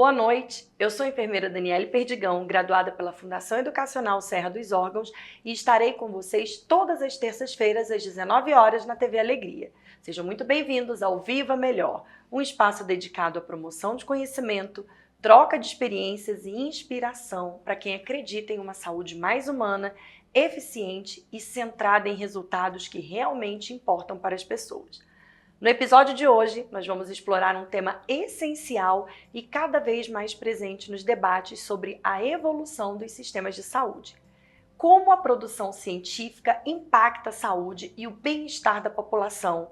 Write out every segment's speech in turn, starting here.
Boa noite, eu sou a enfermeira Daniele Perdigão, graduada pela Fundação Educacional Serra dos Órgãos e estarei com vocês todas as terças-feiras às 19 horas na TV Alegria. Sejam muito bem-vindos ao Viva Melhor, um espaço dedicado à promoção de conhecimento, troca de experiências e inspiração para quem acredita em uma saúde mais humana, eficiente e centrada em resultados que realmente importam para as pessoas. No episódio de hoje, nós vamos explorar um tema essencial e cada vez mais presente nos debates sobre a evolução dos sistemas de saúde. Como a produção científica impacta a saúde e o bem-estar da população.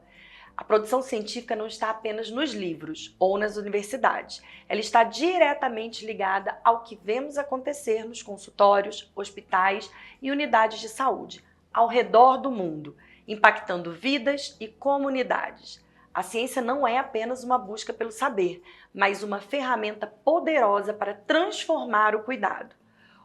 A produção científica não está apenas nos livros ou nas universidades. Ela está diretamente ligada ao que vemos acontecer nos consultórios, hospitais e unidades de saúde, ao redor do mundo, impactando vidas e comunidades. A ciência não é apenas uma busca pelo saber, mas uma ferramenta poderosa para transformar o cuidado.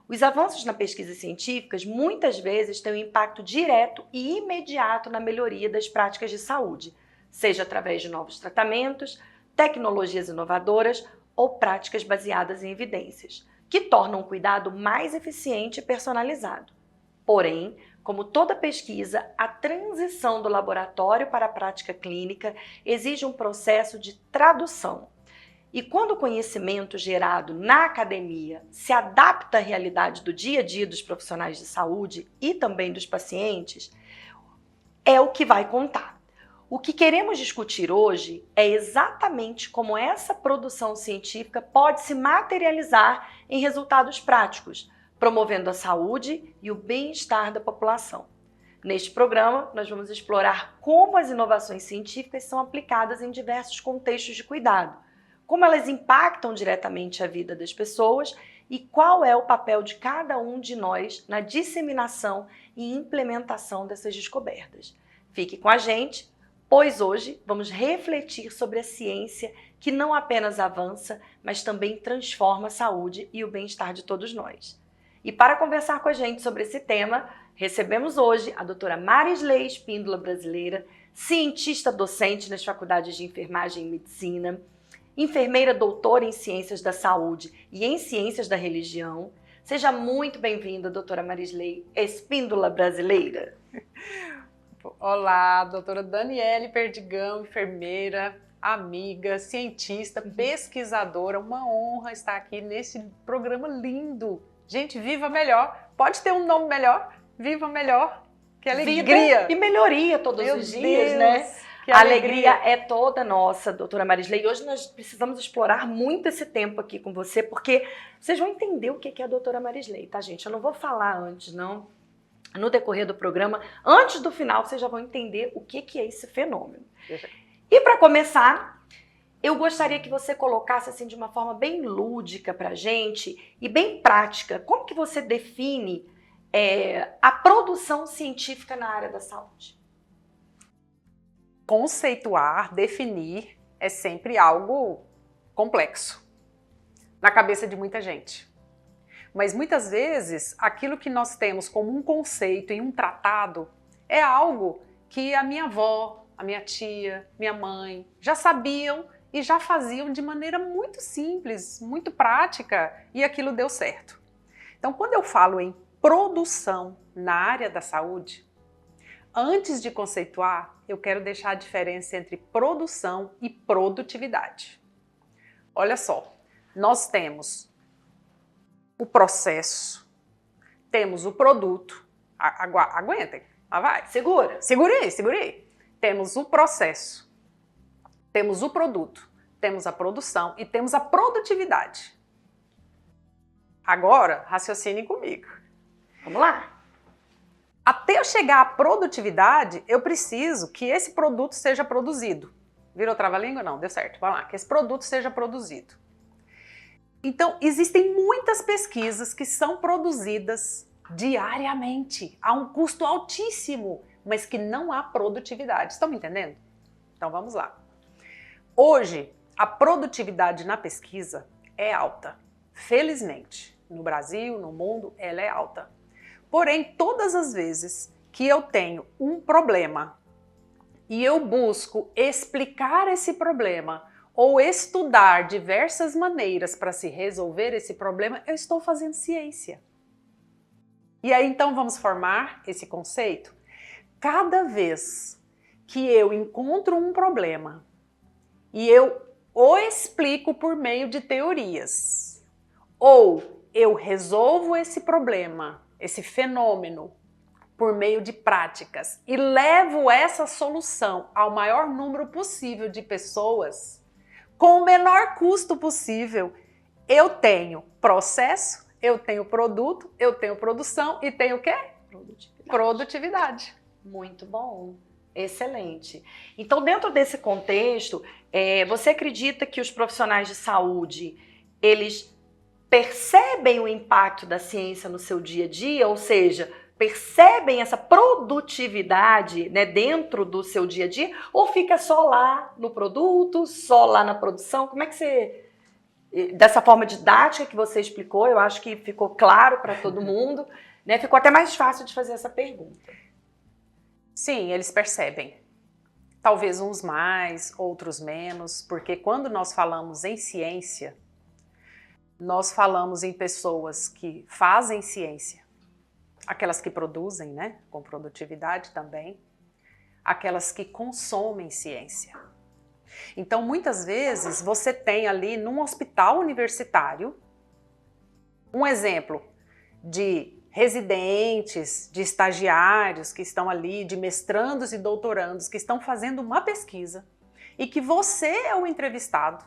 Os avanços na pesquisa científica muitas vezes têm um impacto direto e imediato na melhoria das práticas de saúde, seja através de novos tratamentos, tecnologias inovadoras ou práticas baseadas em evidências, que tornam o cuidado mais eficiente e personalizado. Porém, como toda pesquisa, a transição do laboratório para a prática clínica exige um processo de tradução. E quando o conhecimento gerado na academia se adapta à realidade do dia a dia dos profissionais de saúde e também dos pacientes, é o que vai contar. O que queremos discutir hoje é exatamente como essa produção científica pode se materializar em resultados práticos, promovendo a saúde e o bem-estar da população. Neste programa, nós vamos explorar como as inovações científicas são aplicadas em diversos contextos de cuidado, como elas impactam diretamente a vida das pessoas e qual é o papel de cada um de nós na disseminação e implementação dessas descobertas. Fique com a gente, pois hoje vamos refletir sobre a ciência que não apenas avança, mas também transforma a saúde e o bem-estar de todos nós. E para conversar com a gente sobre esse tema, recebemos hoje a doutora Marisley Espíndola Brasileira, cientista docente nas faculdades de enfermagem e medicina, enfermeira doutora em ciências da saúde e em ciências da religião. Seja muito bem-vinda, doutora Marisley Espíndola Brasileira. Olá, doutora Daniele Perdigão, enfermeira, amiga, cientista, pesquisadora. Uma honra estar aqui nesse programa lindo. Gente, Viva Melhor. Pode ter um nome melhor? Viva Melhor. Que alegria. Vida e melhoria todos os dias, né? A alegria é toda nossa, doutora Marisley. Hoje nós precisamos explorar muito esse tempo aqui com você, porque vocês vão entender o que é a doutora Marisley, tá, gente? Eu não vou falar antes, não. No decorrer do programa, antes do final, vocês já vão entender o que é esse fenômeno. E para começar, eu gostaria que você colocasse assim de uma forma bem lúdica para a gente e bem prática, como que você define a produção científica na área da saúde? Conceituar, definir é sempre algo complexo na cabeça de muita gente. Mas muitas vezes aquilo que nós temos como um conceito em um tratado é algo que a minha avó, a minha tia, minha mãe já sabiam e já faziam de maneira muito simples, muito prática, e aquilo deu certo. Então, quando eu falo em produção na área da saúde, antes de conceituar, eu quero deixar a diferença entre produção e produtividade. Olha só, nós temos o processo, temos o produto, aguentem, lá vai. Segura. Segure aí. Temos o processo, temos o produto, temos a produção e temos a produtividade. Agora, raciocine comigo. Vamos lá. Até eu chegar à produtividade, eu preciso que esse produto seja produzido. Virou trava-língua? Não, deu certo. Vai lá, que esse produto seja produzido. Então, existem muitas pesquisas que são produzidas diariamente, a um custo altíssimo, mas que não há produtividade. Estão me entendendo? Então, vamos lá. Hoje, a produtividade na pesquisa é alta. Felizmente, no Brasil, no mundo, ela é alta. Porém, todas as vezes que eu tenho um problema e eu busco explicar esse problema ou estudar diversas maneiras para se resolver esse problema, eu estou fazendo ciência. E aí então vamos formar esse conceito? Cada vez que eu encontro um problema e eu o explico por meio de teorias, ou eu resolvo esse problema, esse fenômeno, por meio de práticas e levo essa solução ao maior número possível de pessoas, com o menor custo possível, eu tenho processo, eu tenho produto, eu tenho produção e tenho o quê? Produtividade. Muito bom. Excelente. Então, dentro desse contexto, você acredita que os profissionais de saúde, eles percebem o impacto da ciência no seu dia a dia? Ou seja, percebem essa produtividade, né, dentro do seu dia a dia? Ou fica só lá no produto, só lá na produção? Como é que você... Dessa forma didática que você explicou, eu acho que ficou claro para todo mundo, né? Ficou até mais fácil de fazer essa pergunta. Sim, eles percebem. Talvez uns mais, outros menos, porque quando nós falamos em ciência, nós falamos em pessoas que fazem ciência, aquelas que produzem, né, com produtividade também, aquelas que consomem ciência. Então, muitas vezes, você tem ali num hospital universitário, um exemplo de residentes, de estagiários que estão ali, de mestrandos e doutorandos que estão fazendo uma pesquisa e que você é o entrevistado,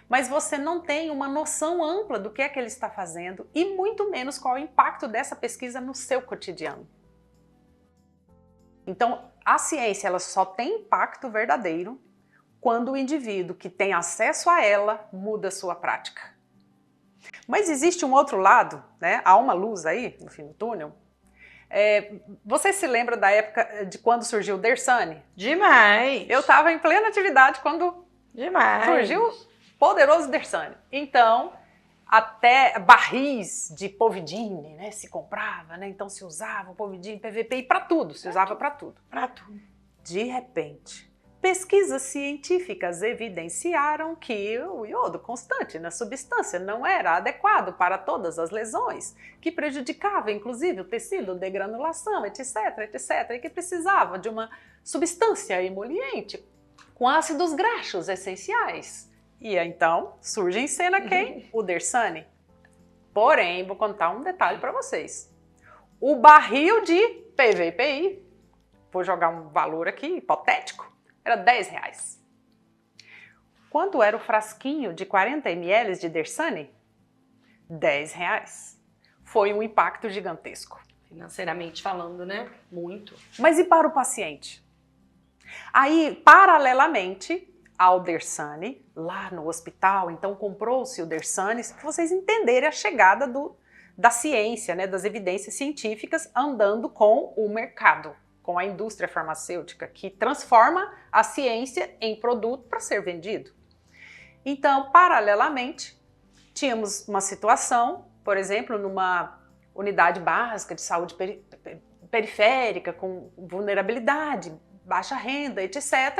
mas você não tem uma noção ampla do que é que ele está fazendo e muito menos qual é o impacto dessa pesquisa no seu cotidiano. Então, a ciência ela só tem impacto verdadeiro quando o indivíduo que tem acesso a ela muda a sua prática. Mas existe um outro lado, né? Há uma luz aí no fim do túnel. Você se lembra da época de quando surgiu o Dersane? Demais! Eu estava em plena atividade quando surgiu o poderoso Dersane. Então, até barris de povidine, né, se comprava, né? Então se usava o povidine, PVP, para tudo, se usava para tudo. Para tudo. De repente, pesquisas científicas evidenciaram que o iodo constante na substância não era adequado para todas as lesões, que prejudicava inclusive o tecido, degranulação, etc, etc, e que precisava de uma substância emoliente com ácidos graxos essenciais. E então surge em cena quem? O Dersane. Porém, vou contar um detalhe para vocês. O barril de PVPI, vou jogar um valor aqui hipotético, era R$10. Quanto era o frasquinho de 40 ml de Dersane? R$10. Foi um impacto gigantesco. Financeiramente falando, né? Muito. Mas e para o paciente? Aí, paralelamente ao Dersane, lá no hospital, então comprou-se o Dersane, para vocês entenderem a chegada da ciência, né, das evidências científicas andando com o mercado, com a indústria farmacêutica, que transforma a ciência em produto para ser vendido. Então, paralelamente, tínhamos uma situação, por exemplo, numa unidade básica de saúde periférica, com vulnerabilidade, baixa renda, etc.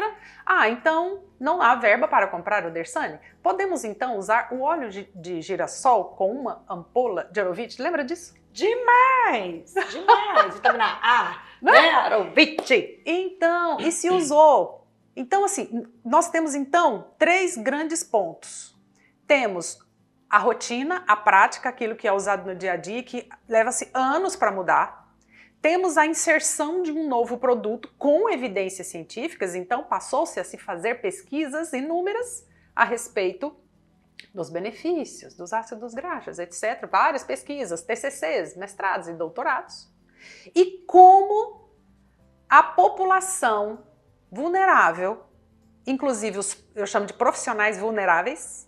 Então não há verba para comprar o Dersane? Podemos então usar o óleo de girassol com uma ampola de Arovite? Lembra disso? Demais! Demais! Vitamina A, né? Arovite! Então, e se usou? Então, assim, nós temos então 3 grandes pontos. Temos a rotina, a prática, aquilo que é usado no dia a dia, que leva-se anos para mudar. Temos a inserção de um novo produto com evidências científicas, então passou-se a se fazer pesquisas inúmeras a respeito dos benefícios, dos ácidos graxos, etc. Várias pesquisas, TCCs, mestrados e doutorados. E como a população vulnerável, inclusive eu chamo de profissionais vulneráveis,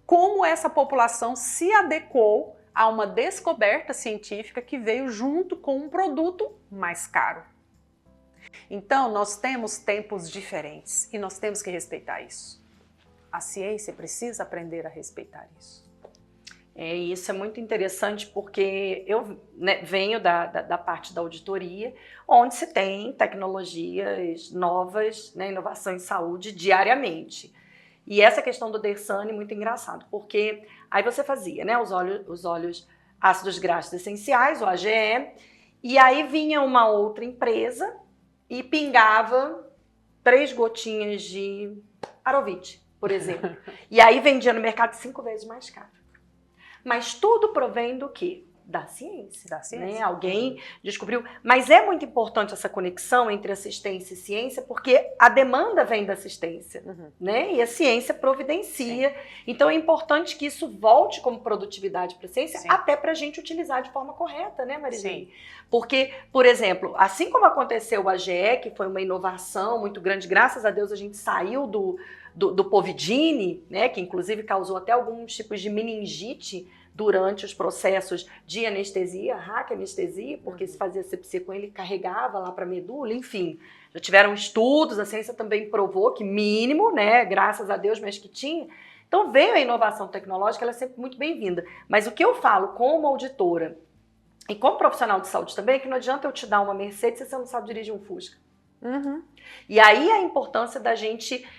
como essa população se adequou a uma descoberta científica que veio junto com um produto mais caro. Então, nós temos tempos diferentes e nós temos que respeitar isso. A ciência precisa aprender a respeitar isso. Isso é muito interessante porque eu, né, venho da parte da auditoria, onde se tem tecnologias novas, né, inovação em saúde diariamente. E essa questão do Dersane é muito engraçado, porque aí você fazia, né, os óleos ácidos graxos essenciais, o AGE, e aí vinha uma outra empresa e pingava 3 gotinhas de Arovite, por exemplo. E aí vendia no mercado 5 vezes mais caro. Mas tudo provém do quê? Da ciência. Da ciência. Né? Alguém descobriu. Mas é muito importante essa conexão entre assistência e ciência, porque a demanda vem da assistência, né? E a ciência providencia. Sim. Então é importante que isso volte como produtividade para a ciência, sim, até para a gente utilizar de forma correta, né, Marizine? Sim. Porque, por exemplo, assim como aconteceu o AGE, que foi uma inovação muito grande, graças a Deus a gente saiu do Povidine, né, que inclusive causou até alguns tipos de meningite durante os processos de anestesia, anestesia, porque se fazia sepsia com ele, carregava lá para a medula, enfim. Já tiveram estudos, a ciência também provou que mínimo, né, graças a Deus, mas que tinha. Então veio a inovação tecnológica, ela é sempre muito bem-vinda. Mas o que eu falo como auditora e como profissional de saúde também, é que não adianta eu te dar uma Mercedes se você não sabe dirigir um Fusca. E aí a importância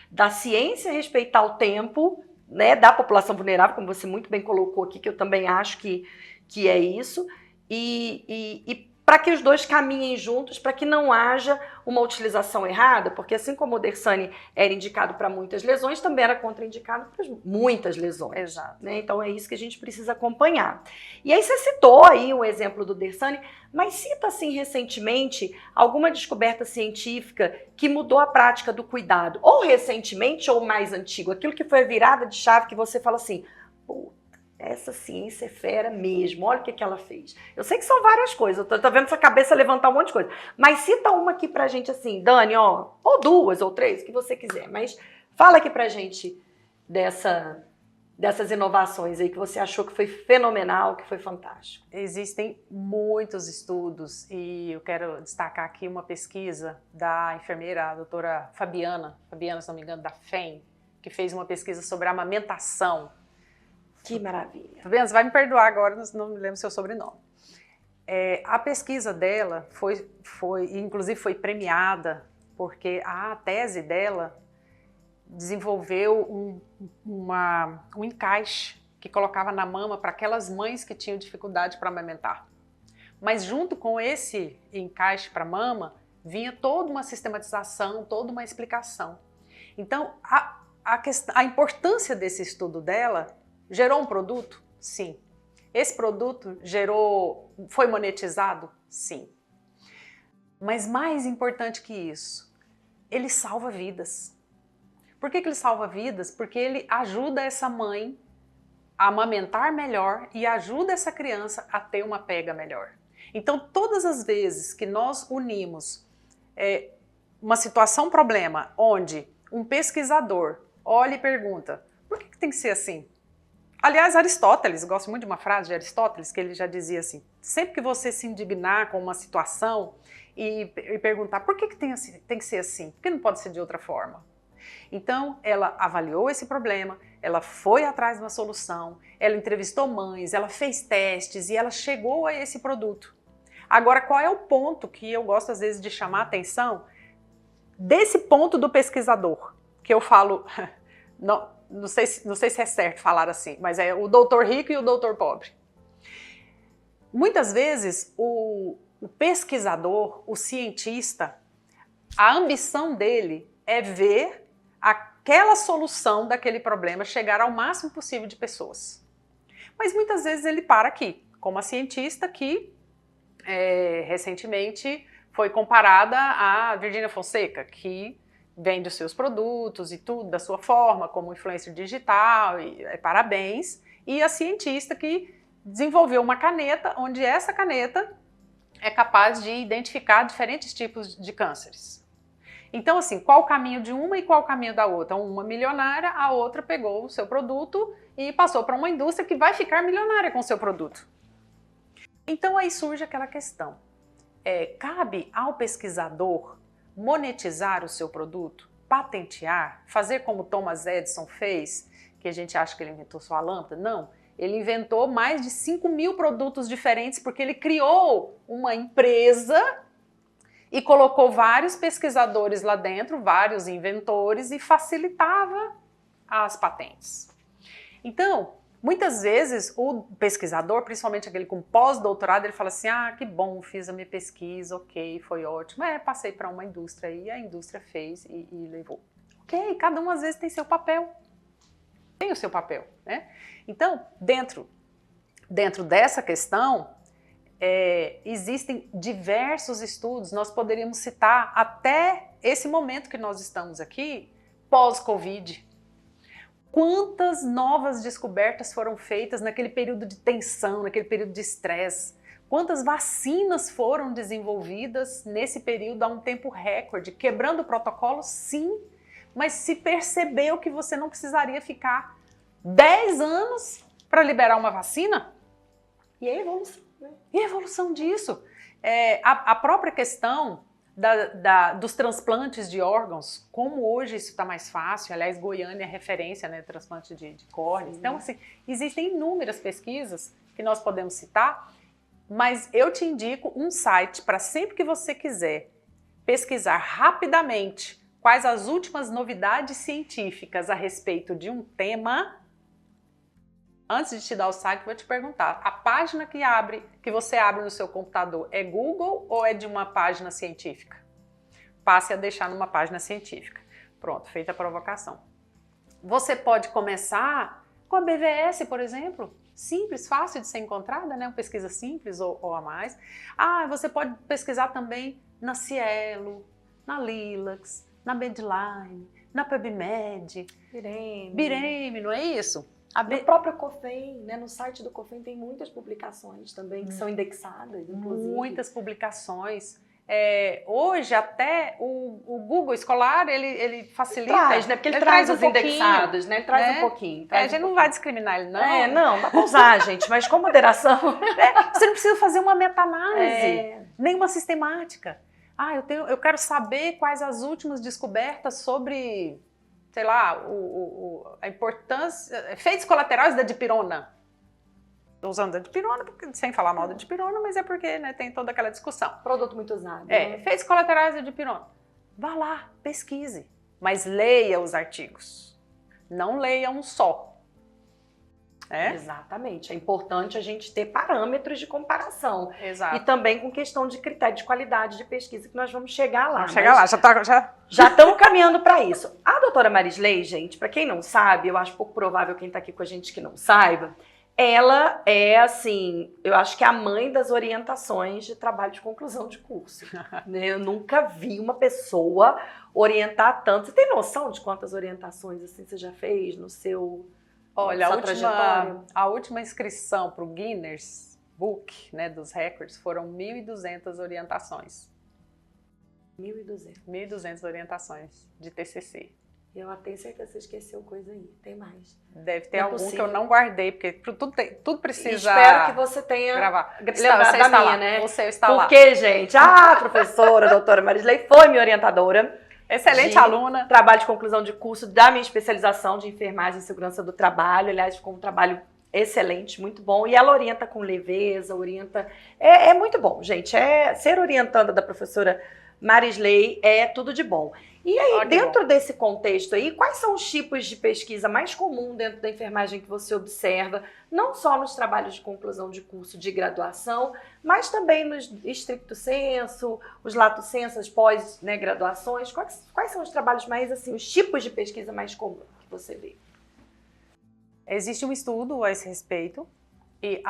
da ciência respeitar o tempo, né, da população vulnerável, como você muito bem colocou aqui, que eu também acho que é isso, e para que os dois caminhem juntos, para que não haja uma utilização errada, porque assim como o Dersane era indicado para muitas lesões, também era contraindicado para muitas lesões. Exato. Né? Então é isso que a gente precisa acompanhar. E aí você citou aí um exemplo do Dersane, mas cita assim recentemente alguma descoberta científica que mudou a prática do cuidado, ou recentemente ou mais antigo, aquilo que foi a virada de chave que você fala assim, essa ciência é fera mesmo, olha o que ela fez. Eu sei que são várias coisas, eu tô vendo essa cabeça levantar um monte de coisa, mas cita uma aqui pra gente assim, Dani, ó, ou 2 ou 3, o que você quiser, mas fala aqui pra gente dessas inovações aí que você achou que foi fenomenal, que foi fantástico. Existem muitos estudos e eu quero destacar aqui uma pesquisa da enfermeira, a doutora Fabiana, se não me engano, da FEM, que fez uma pesquisa sobre a amamentação. Que maravilha. Fabiana, você vai me perdoar agora, não me lembro seu sobrenome. A pesquisa dela inclusive foi premiada, porque a tese dela desenvolveu um encaixe que colocava na mama para aquelas mães que tinham dificuldade para amamentar. Mas junto com esse encaixe para a mama, vinha toda uma sistematização, toda uma explicação. Então, a importância desse estudo dela gerou um produto? Sim. Esse produto foi monetizado? Sim. Mas mais importante que isso, ele salva vidas. Por que ele salva vidas? Porque ele ajuda essa mãe a amamentar melhor e ajuda essa criança a ter uma pega melhor. Então, todas as vezes que nós unimos uma situação, problema, onde um pesquisador olha e pergunta, por que tem que ser assim? Aliás, Aristóteles, eu gosto muito de uma frase de Aristóteles, que ele já dizia assim, sempre que você se indignar com uma situação e perguntar por que tem que ser assim, por que não pode ser de outra forma? Então, ela avaliou esse problema, ela foi atrás de uma solução, ela entrevistou mães, ela fez testes e ela chegou a esse produto. Agora, qual é o ponto que eu gosto às vezes de chamar a atenção desse ponto do pesquisador? Que eu falo, não sei se é certo falar assim, mas é o doutor rico e o doutor pobre. Muitas vezes o pesquisador, o cientista, a ambição dele é ver aquela solução daquele problema chegar ao máximo possível de pessoas. Mas muitas vezes ele para aqui, como a cientista que recentemente foi comparada a Virginia Fonseca, que vende os seus produtos e tudo da sua forma, como influencer digital, parabéns, e a cientista que desenvolveu uma caneta, onde essa caneta é capaz de identificar diferentes tipos de cânceres. Então, assim, qual o caminho de uma e qual o caminho da outra? Uma milionária, a outra pegou o seu produto e passou para uma indústria que vai ficar milionária com o seu produto. Então, aí surge aquela questão. Cabe ao pesquisador monetizar o seu produto, patentear, fazer como Thomas Edison fez, que a gente acha que ele inventou só a lâmpada? Não, ele inventou mais de 5.000 produtos diferentes porque ele criou uma empresa e colocou vários pesquisadores lá dentro, vários inventores e facilitava as patentes. Então, muitas vezes o pesquisador, principalmente aquele com pós-doutorado, ele fala assim, que bom, fiz a minha pesquisa, ok, foi ótimo, passei para uma indústria e a indústria fez e levou. Ok, cada um às vezes tem seu papel, tem o seu papel, né? Então, dentro dessa questão, existem diversos estudos, nós poderíamos citar até esse momento que nós estamos aqui, pós-Covid. Quantas novas descobertas foram feitas naquele período de tensão, naquele período de estresse? Quantas vacinas foram desenvolvidas nesse período a um tempo recorde? Quebrando o protocolo, sim, mas se percebeu que você não precisaria ficar 10 anos para liberar uma vacina? E a evolução, né? E a evolução disso? A própria questão dos transplantes de órgãos, como hoje isso está mais fácil, aliás, Goiânia é referência, né, transplante de córneas. Então, assim, existem inúmeras pesquisas que nós podemos citar, mas eu te indico um site para sempre que você quiser pesquisar rapidamente quais as últimas novidades científicas a respeito de um tema. Antes de te dar o site, vou te perguntar, a página que você abre no seu computador é Google ou é de uma página científica? Passe a deixar numa página científica. Pronto, feita a provocação. Você pode começar com a BVS, por exemplo, simples, fácil de ser encontrada, né? Uma pesquisa simples ou a mais. Você pode pesquisar também na Cielo, na Lilacs, na Medline, na PubMed, Bireme, não é isso? No próprio COFEM, né, no site do COFEM tem muitas publicações também que são indexadas, inclusive. Muitas publicações. Hoje até o Google Escolar, ele facilita. Ele traz, né? Porque ele traz os indexados, né? Ele traz um pouquinho. A gente não vai discriminar ele, não. Não, dá pra usar, gente, mas com moderação. Você não precisa fazer uma meta-análise, nem uma sistemática. Eu quero saber quais as últimas descobertas sobre, sei lá, a importância, efeitos colaterais da dipirona. Estou usando a dipirona, sem falar mal da dipirona, mas é porque, né, tem toda aquela discussão. Produto muito usado. Né? Efeitos colaterais da dipirona. Vá lá, pesquise, mas leia os artigos. Não leia um só. Exatamente. É importante a gente ter parâmetros de comparação. Exato. E também com questão de critério de qualidade de pesquisa, que nós vamos chegar lá. Vamos chegar lá, já estamos caminhando para isso. A doutora Marisley, gente, para quem não sabe, eu acho pouco provável quem está aqui com a gente que não saiba, ela é, assim, eu acho que é a mãe das orientações de trabalho de conclusão de curso. Eu nunca vi uma pessoa orientar tanto. Você tem noção de quantas orientações assim você já fez no seu... Olha, a última inscrição para o Guinness Book, né, dos recordes, foram 1.200 orientações. 1.200 orientações de TCC. Eu tenho certeza que você esqueceu coisa aí, tem mais. Deve ter algum que eu não guardei, porque tudo precisa... Espero que você tenha gravar. lembrado da minha, né? Você está lá. Porque, gente, a professora, a doutora Marisley, foi minha orientadora. Excelente aluna. Trabalho de conclusão de curso da minha especialização de enfermagem e segurança do trabalho. Aliás, ficou um trabalho excelente, muito bom. E ela orienta com leveza, orienta... É muito bom, gente. Ser orientanda da professora Marisley é tudo de bom. E aí, dentro desse contexto aí, quais são os tipos de pesquisa mais comum dentro da enfermagem que você observa, não só nos trabalhos de conclusão de curso de graduação, mas também nos stricto sensu, os lato sensu, as pós-graduações? Quais são os trabalhos mais, assim, os tipos de pesquisa mais comuns que você vê? Existe um estudo a esse respeito e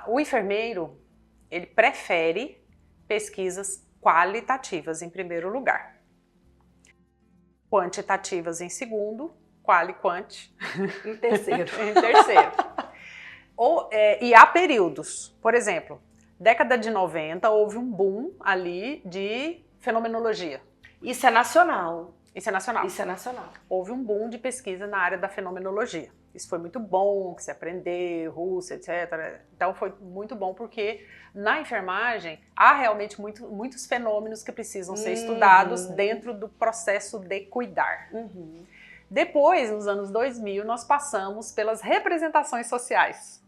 o enfermeiro, ele prefere pesquisas qualitativas em primeiro lugar. Quantitativas em segundo, quali-quant em terceiro. E há períodos. Por exemplo, década de 90 houve um boom ali de fenomenologia. Isso é nacional. Isso é nacional. Isso é nacional. Houve um boom de pesquisa na área da fenomenologia. Isso foi muito bom, que se aprendeu, Russo, etc. Então foi muito bom porque na enfermagem há realmente muitos fenômenos que precisam ser estudados dentro do processo de cuidar. Depois, nos anos 2000, nós passamos pelas representações sociais.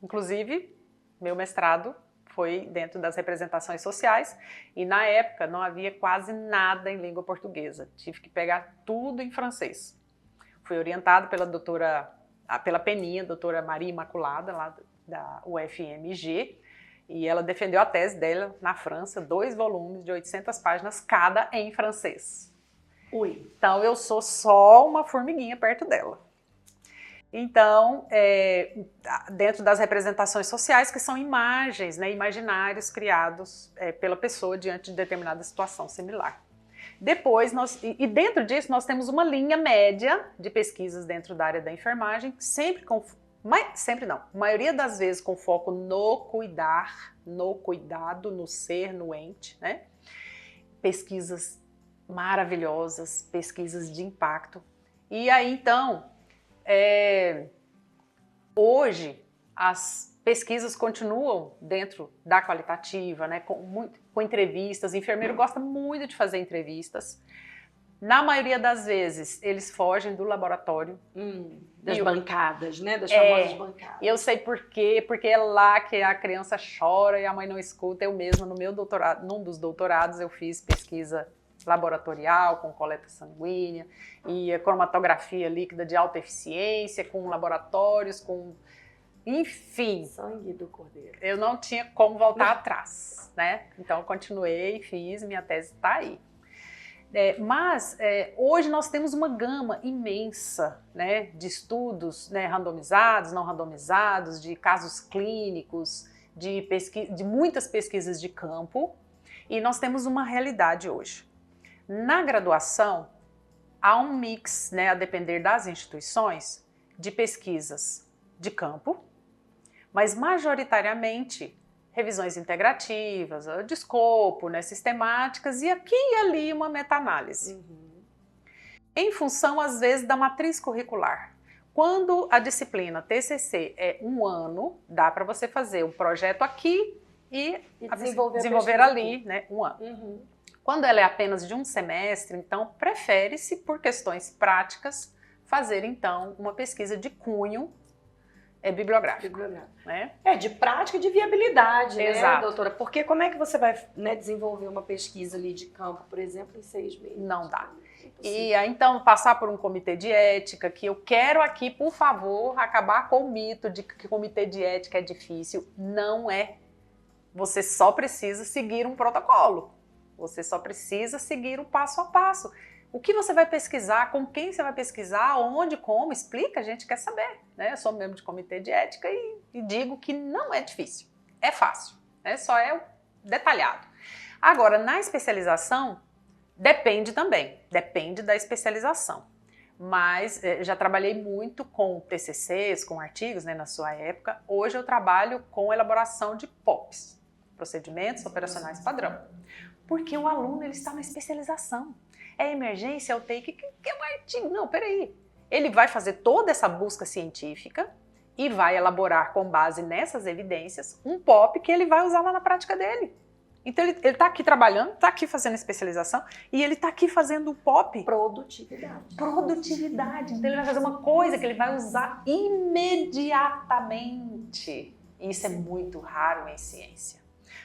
Inclusive, meu mestrado foi dentro das representações sociais e na época não havia quase nada em língua portuguesa. Tive que pegar tudo em francês. Fui orientada pela Peninha, doutora Maria Imaculada, lá da UFMG, e ela defendeu a tese dela na França, 2 volumes de 800 páginas cada em francês. Ui. Então eu sou só uma formiguinha perto dela. Então, dentro das representações sociais, que são imagens, né, imaginários criados pela pessoa diante de determinada situação similar. Depois, dentro disso, nós temos uma linha média de pesquisas dentro da área da enfermagem, a maioria das vezes com foco no cuidar, no cuidado, no ser, no ente, né? Pesquisas maravilhosas, pesquisas de impacto. E aí, então, hoje, as pesquisas continuam dentro da qualitativa, né, com entrevistas. O enfermeiro gosta muito de fazer entrevistas. Na maioria das vezes, eles fogem do laboratório. Das bancadas, né? Das famosas bancadas. Eu sei por quê, porque é lá que a criança chora e a mãe não escuta. Eu mesma, no meu doutorado, num dos doutorados, eu fiz pesquisa laboratorial, com coleta sanguínea, e a cromatografia líquida de alta eficiência, com laboratórios, enfim. Sangue do cordeiro. Eu não tinha como voltar atrás, né? Então, eu continuei, fiz, minha tese está aí. Mas hoje nós temos uma gama imensa, né, de estudos, né, randomizados, não randomizados, de casos clínicos, de muitas pesquisas de campo, e nós temos uma realidade hoje. Na graduação, há um mix, né, a depender das instituições, de pesquisas de campo, mas majoritariamente revisões integrativas, de escopo, né, sistemáticas, e aqui e ali uma meta-análise. Em função, às vezes, da matriz curricular. Quando a disciplina TCC é 1 ano, dá para você fazer um projeto aqui e desenvolver ali, né, 1 ano. Quando ela é apenas de 1 semestre, então prefere-se, por questões práticas, fazer então uma pesquisa de cunho bibliográfico. Né? De prática e de viabilidade, Exato. Né, doutora? Porque como é que você vai, né, desenvolver uma pesquisa ali de campo, por exemplo, em 6 meses? Não dá. E aí, então, passar por um comitê de ética, que eu quero aqui, por favor, acabar com o mito de que comitê de ética é difícil. Não é. Você só precisa seguir um protocolo. Você só precisa seguir um passo a passo. O que você vai pesquisar, com quem você vai pesquisar, onde, como, explica, a gente quer saber. Né? Eu sou membro de comitê de ética e digo que não é difícil, é fácil, né? Só é detalhado. Agora, na especialização, depende também, depende da especialização. Mas já trabalhei muito com TCCs, com artigos, né, na sua época. Hoje eu trabalho com elaboração de POPs, procedimentos operacionais padrão. Porque o aluno ele está na especialização. É emergência, é UTI, que é um artigo? Não, peraí. Ele vai fazer toda essa busca científica e vai elaborar, com base nessas evidências, um POP que ele vai usar lá na prática dele. Então ele está aqui trabalhando, está aqui fazendo especialização e ele está aqui fazendo o POP. Produtividade. Então ele vai fazer uma coisa que ele vai usar imediatamente. E isso é muito raro em ciência.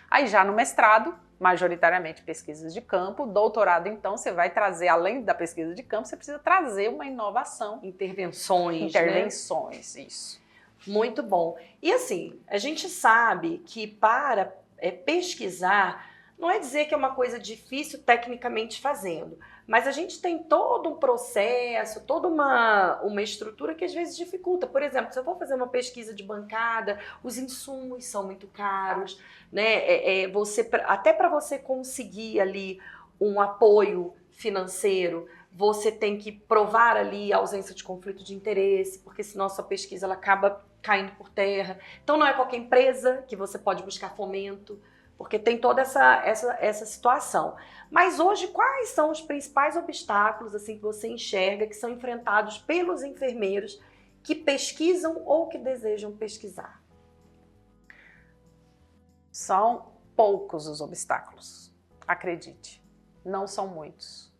Aí já no mestrado, majoritariamente pesquisas de campo, doutorado então você vai trazer, além da pesquisa de campo, você precisa trazer uma inovação. Intervenções, né? Isso. Muito bom. E assim, a gente sabe que para pesquisar, não é dizer que é uma coisa difícil tecnicamente fazendo, mas a gente tem todo um processo, toda uma estrutura que às vezes dificulta. Por exemplo, se eu vou fazer uma pesquisa de bancada, os insumos são muito caros, né? Até para você conseguir ali um apoio financeiro, você tem que provar ali a ausência de conflito de interesse, porque senão a sua pesquisa ela acaba caindo por terra. Então não é qualquer empresa que você pode buscar fomento, porque tem toda essa situação. Mas hoje, quais são os principais obstáculos assim, que você enxerga que são enfrentados pelos enfermeiros que pesquisam ou que desejam pesquisar? São poucos os obstáculos, acredite. Não são muitos.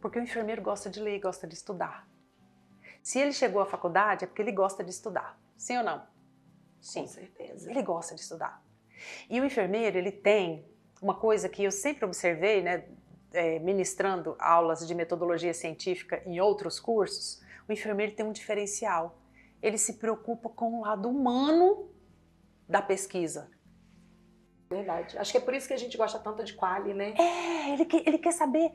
Porque o enfermeiro gosta de ler, gosta de estudar. Se ele chegou à faculdade é porque ele gosta de estudar. Sim ou não? Sim. Com certeza. Ele gosta de estudar. E o enfermeiro, ele tem uma coisa que eu sempre observei, né, ministrando aulas de metodologia científica em outros cursos, O enfermeiro tem um diferencial. Ele se preocupa com o lado humano da pesquisa. Verdade. Acho que é por isso que a gente gosta tanto de quali, né? Ele quer saber.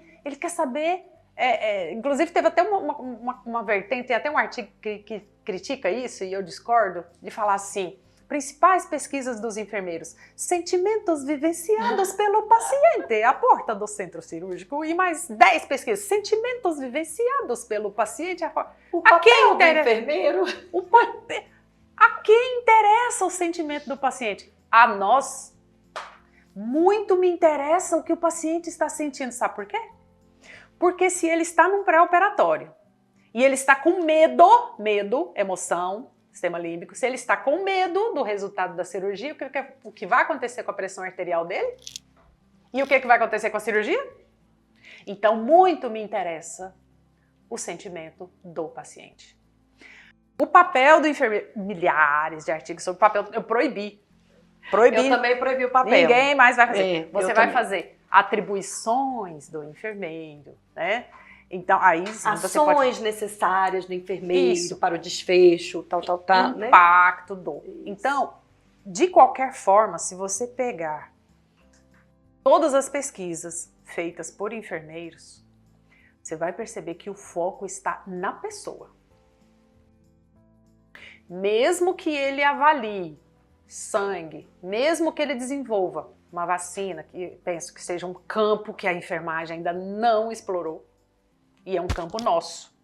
Inclusive teve até uma vertente, tem até um artigo que critica isso, e eu discordo, de falar assim, principais pesquisas dos enfermeiros, sentimentos vivenciados pelo paciente, à porta do centro cirúrgico, e mais 10 pesquisas, sentimentos vivenciados pelo paciente, O papel do enfermeiro. A quem interessa o sentimento do paciente? A nós. Muito me interessa o que o paciente está sentindo, sabe por quê? Porque se ele está num pré-operatório e ele está com medo, emoção, sistema límbico, se ele está com medo do resultado da cirurgia, o que vai acontecer com a pressão arterial dele? E o que vai acontecer com a cirurgia? Então, muito me interessa o sentimento do paciente. O papel do enfermeiro, milhares de artigos sobre o papel, eu proibi. Eu também proibi o papel. Ninguém mais vai fazer. Você vai também. fazer atribuições do enfermeiro, né? Então, aí sim, ações você pode... necessárias do enfermeiro Isso. para o desfecho, tal, né? Impacto do... Então, de qualquer forma, se você pegar todas as pesquisas feitas por enfermeiros, você vai perceber que o foco está na pessoa. Mesmo que ele avalie sangue, mesmo que ele desenvolva uma vacina, que penso que seja um campo que a enfermagem ainda não explorou, e é um campo nosso.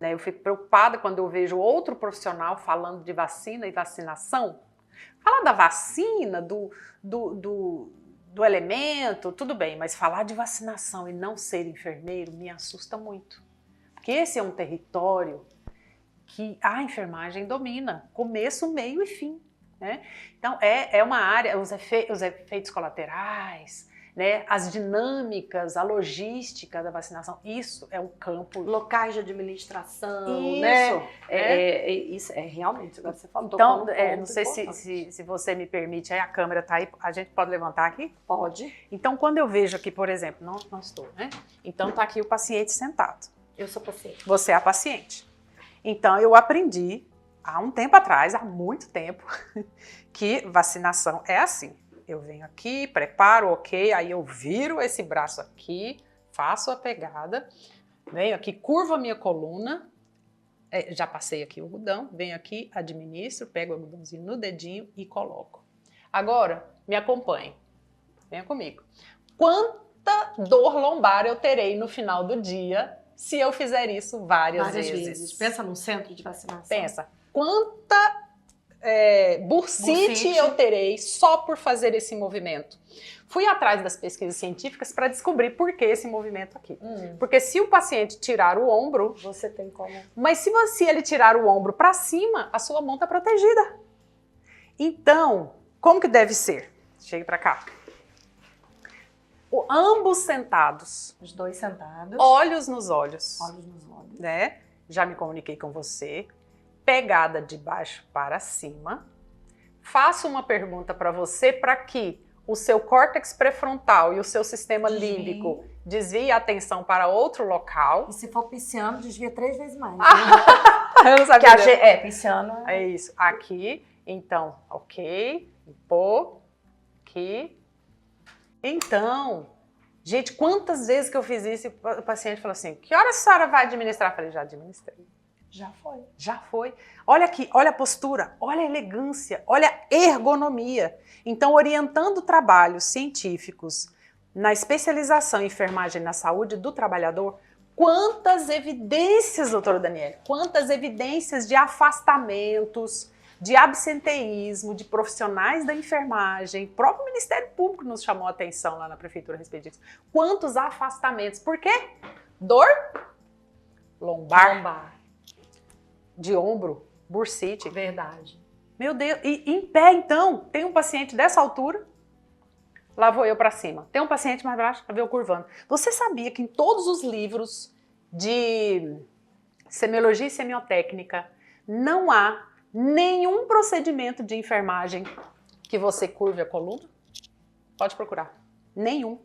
Né? Eu fico preocupada quando eu vejo outro profissional falando de vacina e vacinação. Falar da vacina, do elemento, tudo bem, mas falar de vacinação e não ser enfermeiro me assusta muito. Porque esse é um território que a enfermagem domina, começo, meio e fim. Né? Então, é uma área, os efeitos colaterais, né? As dinâmicas, a logística da vacinação, isso é um campo... Locais de administração, isso, né? Isso é realmente, agora você falou. Então, não sei se você me permite, aí a câmera está aí, a gente pode levantar aqui? Pode. Então, quando eu vejo aqui, por exemplo, não estou, né? Então, está aqui o paciente sentado. Eu sou paciente. Você é a paciente. Então, eu aprendi há um tempo atrás, há muito tempo, que vacinação é assim. Eu venho aqui, preparo, ok, aí eu viro esse braço aqui, faço a pegada, venho aqui, curvo a minha coluna, já passei aqui o algodão, venho aqui, administro, pego o algodãozinho no dedinho e coloco. Agora, me acompanhe, venha comigo. Quanta dor lombar eu terei no final do dia se eu fizer isso várias vezes? Pensa num centro de vacinação. Pensa. Quanta bursite eu terei só por fazer esse movimento? Fui atrás das pesquisas científicas para descobrir por que esse movimento aqui. Porque se o paciente tirar o ombro... Você tem como... Mas se ele tirar o ombro para cima, a sua mão está protegida. Então, como que deve ser? Chegue para cá. Ambos sentados. Os dois sentados. Olhos nos olhos. Olhos nos olhos. Né? Já me comuniquei com você. Pegada de baixo para cima. Faço uma pergunta para você para que o seu córtex pré-frontal e o seu sistema límbico desviem a atenção para outro local. E se for pisciano, desvia 3 vezes mais. Eu não sabia. Pisciano. É isso. Aqui. Então, ok. Pô. Aqui. Então, gente, quantas vezes que eu fiz isso e o paciente falou assim, que horas a senhora vai administrar? Eu falei, já administrei. Já foi. Olha aqui, olha a postura, olha a elegância, olha a ergonomia. Então, orientando trabalhos científicos na especialização em enfermagem na saúde do trabalhador, quantas evidências, doutora Daniele, quantas evidências de afastamentos, de absenteísmo, de profissionais da enfermagem, o próprio Ministério Público nos chamou a atenção lá na Prefeitura a respeito disso. Quantos afastamentos? Por quê? Dor lombar. De ombro, bursite. Verdade. Meu Deus, e em pé então, tem um paciente dessa altura, lá vou eu para cima. Tem um paciente mais baixo, lá vou eu curvando. Você sabia que em todos os livros de semiologia e semiotécnica não há nenhum procedimento de enfermagem que você curve a coluna? Pode procurar. Nenhum.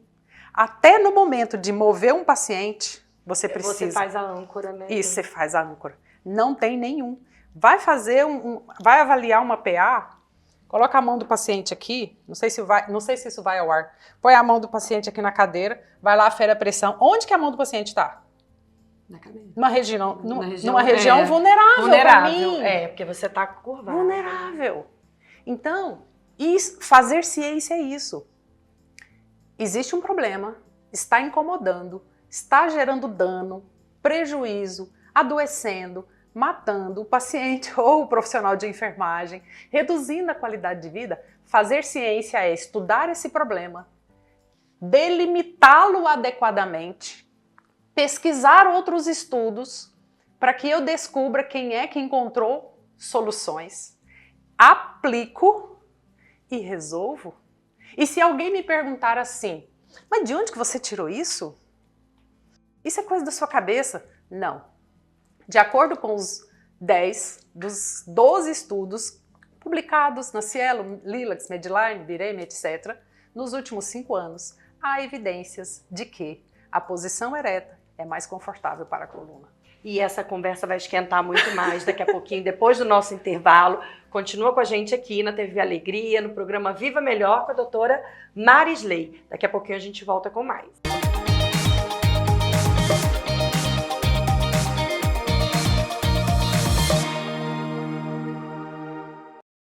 Até no momento de mover um paciente, você precisa. Você faz a âncora, né? Isso, você faz a âncora. Não tem nenhum. Vai fazer vai avaliar uma PA, coloca a mão do paciente aqui, não sei se isso vai ao ar. Põe a mão do paciente aqui na cadeira, vai lá, afere a pressão. Onde que a mão do paciente está? Na cabeça. Numa região vulnerável. Vulnerável, porque você está curvado. Vulnerável. Então, fazer ciência é isso. Existe um problema, está incomodando, está gerando dano, prejuízo, adoecendo, matando o paciente ou o profissional de enfermagem, reduzindo a qualidade de vida. Fazer ciência é estudar esse problema, delimitá-lo adequadamente, pesquisar outros estudos para que eu descubra quem é que encontrou soluções, aplico e resolvo. E se alguém me perguntar assim, mas de onde que você tirou isso? Isso é coisa da sua cabeça? Não. De acordo com os 10 dos 12 estudos publicados na Cielo, Lilacs, Medline, Bireme, etc., nos últimos 5 anos, há evidências de que a posição ereta é mais confortável para a coluna. E essa conversa vai esquentar muito mais daqui a pouquinho, depois do nosso intervalo. Continua com a gente aqui na TV Alegria, no programa Viva Melhor, com a doutora Marisley. Daqui a pouquinho a gente volta com mais.